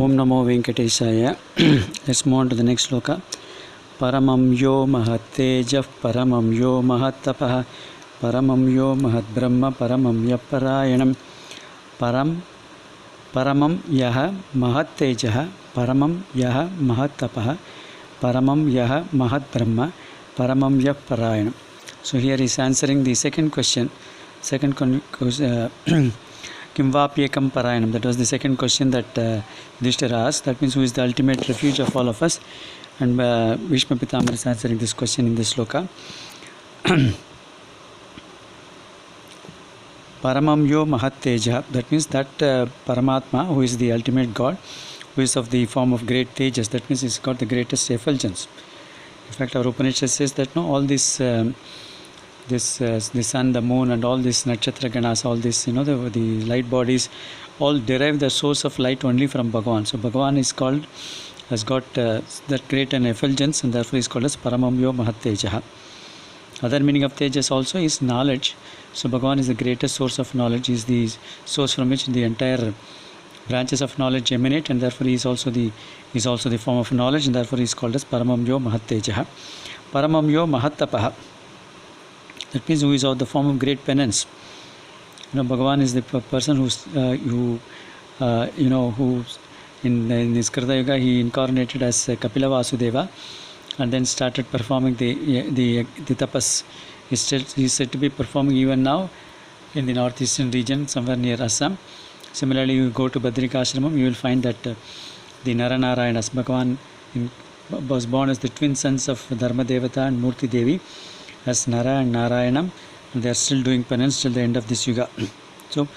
Om Namo Venkatesaya. Let's move on to the next sloka. Paramam yo mahattejaf, paramam yo mahattapaha, paramam yo mahad-bramha, paramam ya parāyaṇam, paramam yaha mahattejah, paramam yaha mahattapaha, paramam yaha mahad-bramha, paramam ya parāyaṇam. So here is answering the second question. Kimvapyekam parāyaṇam. That was the second question that Yudhishthira asked. That means who is the ultimate refuge of all of us. And Bhishma Pitāmara is answering this question in this sloka. Paramam yo mahattejah. That means that Paramatma, who is the ultimate God, who is of the form of great tejas. That means he's got the greatest effulgence. In fact, our Upanishad says that all this the sun, the moon, and all these nakshatra ganas, all this, the light bodies, all derive the source of light only from Bhagavan. So Bhagavan is called, has got that great an effulgence, and therefore is called as Paramam yo mahattejah. Other meaning of tejas also is knowledge. So Bhagavan is the greatest source of knowledge. He is the source from which the entire branches of knowledge emanate, and therefore he is also the form of knowledge, and therefore he is called as Paramam yo mahattejah. Paramam yo mahattapaha. That means who is of the form of great penance. Bhagavan is the person who in his Krita Yuga he incarnated as Kapila Vasudeva, and then started performing the tapas. He is said to be performing even now in the northeastern region, somewhere near Assam. Similarly, you go to Badrikashramam, you will find that the Naranarayanas, Bhagavan was born as the twin sons of Dharma Devata and Murti Devi, as Nara and Narayanam, and they are still doing penance till the end of this Yuga. So,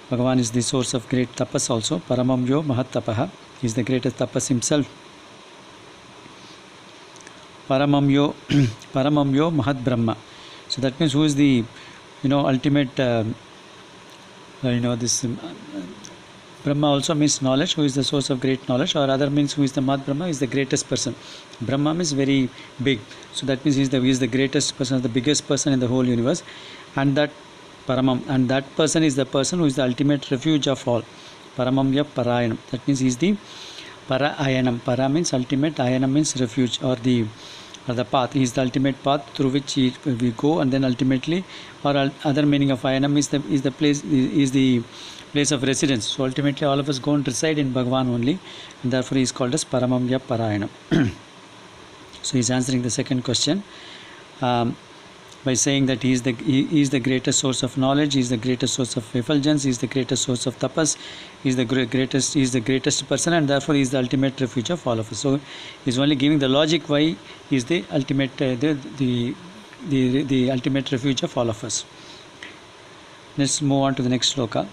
Bhagavan is the source of great tapas also. Paramam yo mahattapaha. He is the greatest tapas himself. Paramam yo mahad-bramha. So that means who is the ultimate this Brahma also means knowledge, who is the source of great knowledge, or other means who is the mahad-bramha, is the greatest person. Brahma is very big, so that means he is the greatest person, the biggest person in the whole universe, and that paramam, and that person is the person who is the ultimate refuge of all. Paramam ya parāyaṇam. That means he is the paráyaṇam. Para means ultimate, ayana means refuge, or the path. He is the ultimate path through which we go, and then ultimately, or other meaning of ayanam is the place of residence. So ultimately all of us go and reside in Bhagavan only, and therefore he is called as Paramam ya parāyaṇam. So he is answering the second question by saying that he is the greatest source of knowledge, he is the greatest source of effulgence, he is the greatest source of tapas, he is the greatest person, and therefore he is the ultimate refuge of all of us. So he is only giving the logic why he is the ultimate the ultimate refuge of all of us. Let's move on to the next sloka.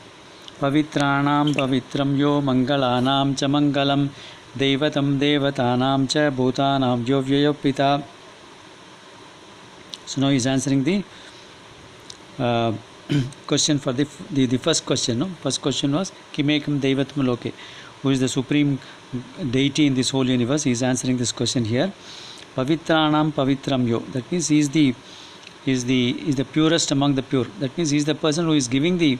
Pavitrāṇām pavitram yo mangaḷānām cha mangaḻam, daivatam devatānām cha bhūtānām yoऽvyayaf pitā. So now he is answering the question for the first question. First question was Kimekam daivatam loke, who is the supreme deity in this whole universe. He is answering this question here. Pavitrāṇām pavitram yo. That means he is the purest among the pure. That means he is the person who is giving the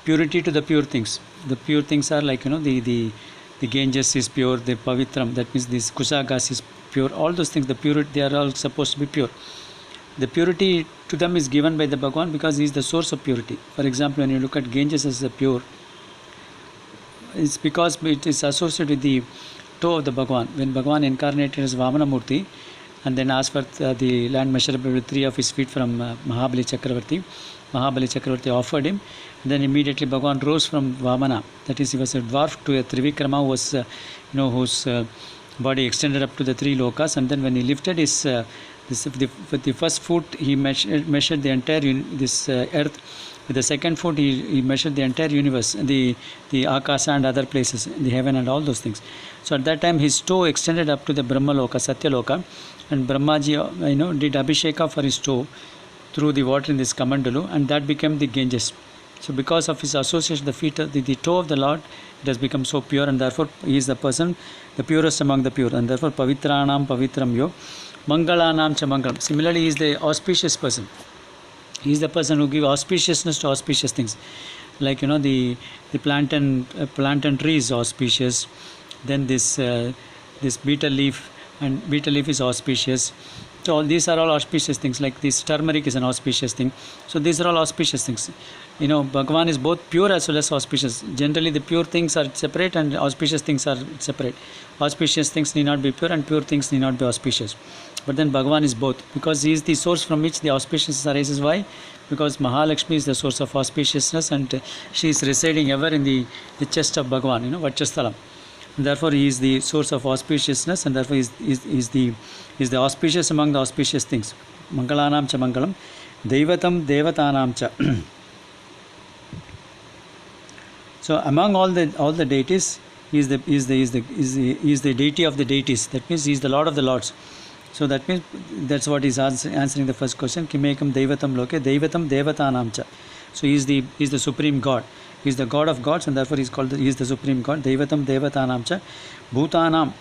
purity to the pure things. The pure things are like the Ganges is pure, the pavitram, that means this Kushagas is pure. All those things, the purity, they are all supposed to be pure. The purity to them is given by the Bhagavan because he is the source of purity. For example, when you look at Ganges as a pure, it's because it is associated with the toe of the Bhagavan. When Bhagavan incarnated as Vamana Murti and then asked for the land measurable with 3 of his feet from Mahabali Chakravarti offered him, and then immediately Bhagavan rose from Vamana. That is, he was a dwarf to a Trivikrama who was whose body extended up to the 3 lokas, and then when he lifted his with the first foot he measured the entire earth. With the second foot he measured the entire universe, the Akasa and other places, the heaven and all those things. So at that time his toe extended up to the Brahma Loka, Satya Loka, and Brahmaji did Abhisheka for his toe through the water in this Kamandalu, and that became the Ganges. So because of his association, the toe of the Lord, it has become so pure, and therefore he is the person, the purest among the pure, and therefore Pavitrāṇām pavitram yo mangaḷānām cha mangaḻam. Similarly, he is the auspicious person. He is the person who gives auspiciousness to auspicious things. Like the plantain tree is auspicious, then this betel leaf, and betel leaf is auspicious. So all these are all auspicious things. Like this turmeric is an auspicious thing. So these are all auspicious things. Bhagavan is both pure as well as auspicious. Generally the pure things are separate and auspicious things are separate. Auspicious things need not be pure and pure things need not be auspicious. But then Bhagavan is both, because he is the source from which the auspiciousness arises. Why? Because Mahalakshmi is the source of auspiciousness, and she is residing ever in the chest of Bhagavan, Vachasthalam. Therefore he is the source of auspiciousness, and therefore is the auspicious among the auspicious things. Mangaڵānām cha mangaڵam, daivatam devatānām cha. So among all the deities, he is the deity of the deities. That means he is the Lord of the Lords. So that means that's what is answering the first question. Kimekam daivatam loke, daivatam devatānām cha. So he is the supreme God. He is the God of gods, and therefore he is the supreme God. Daivatam devatānām cha. Bhūtānām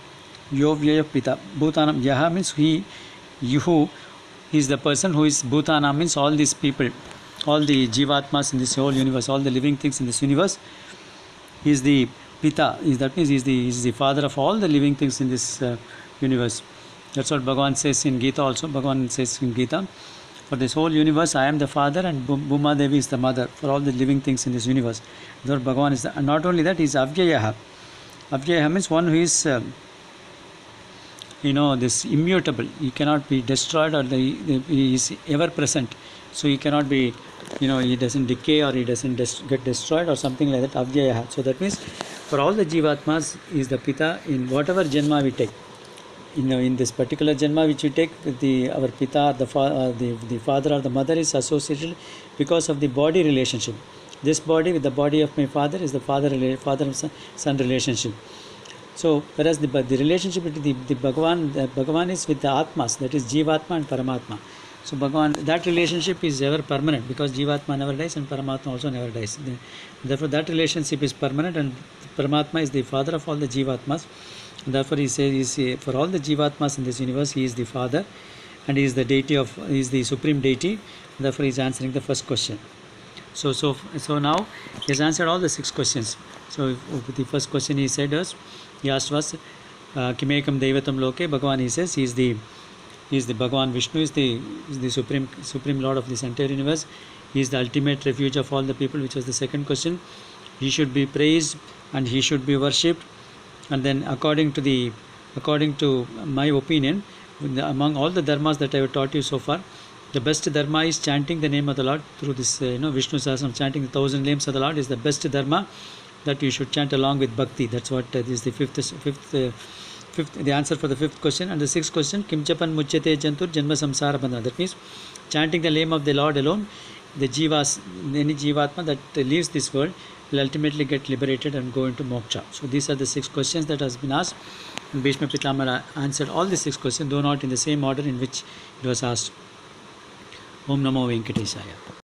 yoऽvyayaf pitā. Bhūtānām, yaha means he is the person who is bhūtānām, means all these people, all the jivatmas in this whole universe, all the living things in this universe. He is the pitā. That means he is the father of all the living things in this universe. That's what Bhagavan says in Gita also. Bhagavan says in Gita, for this whole universe I am the father and Bhuma Devi is the mother for all the living things in this universe. Therefore Bhagavan is and not only that, he is yoऽvyayaf. Yoऽvyayaf means one who is this immutable. He cannot be destroyed, or he is ever present. So he cannot be, he doesn't decay or he doesn't get destroyed or something like that. Yoऽvyayaf. So that means for all the jivatmas, he is the pitā in whatever janma we take. In this particular janma which we take, our pitā, the father or the mother is associated because of the body relationship. This body with the body of my father is the father and son relationship. So whereas the relationship between the Bhagavan is with the Atmas, that is Jivatma and Paramatma. So Bhagavan, that relationship is ever permanent, because Jivatma never dies and Paramatma also never dies. Therefore that relationship is permanent, and Paramatma is the father of all the Jivatmas. Therefore he says, for all the jivatmas in this universe, he is the father, and he is the deity he is the supreme deity. Therefore he is answering the first question. So now he has answered all the 6 questions. So the first question he asked was Kimekam daivatam loke. Bhagavan, he says, he is the Bhagavan Vishnu is the supreme Lord of this entire universe. He is the ultimate refuge of all the people, which was the second question. He should be praised and he should be worshipped. And then according to my opinion, among all the dharmas that I have taught you so far, the best dharma is chanting the name of the Lord through this Vishnu Sahasranamam. Chanting the 1,000 names of the Lord is the best dharma that you should chant along with bhakti. That's what is the the answer for the 5th question. And the 6th question, Kim Chapan Muchyate Jantur Janma Samsara Bandhana. That means chanting the name of the Lord alone, any jivatma that leaves this world will ultimately get liberated and go into moksha. So these are the 6 questions that has been asked, and Bhishma Pitāmara answered all the 6 questions, though not in the same order in which it was asked. Om Namo Venkatesaya.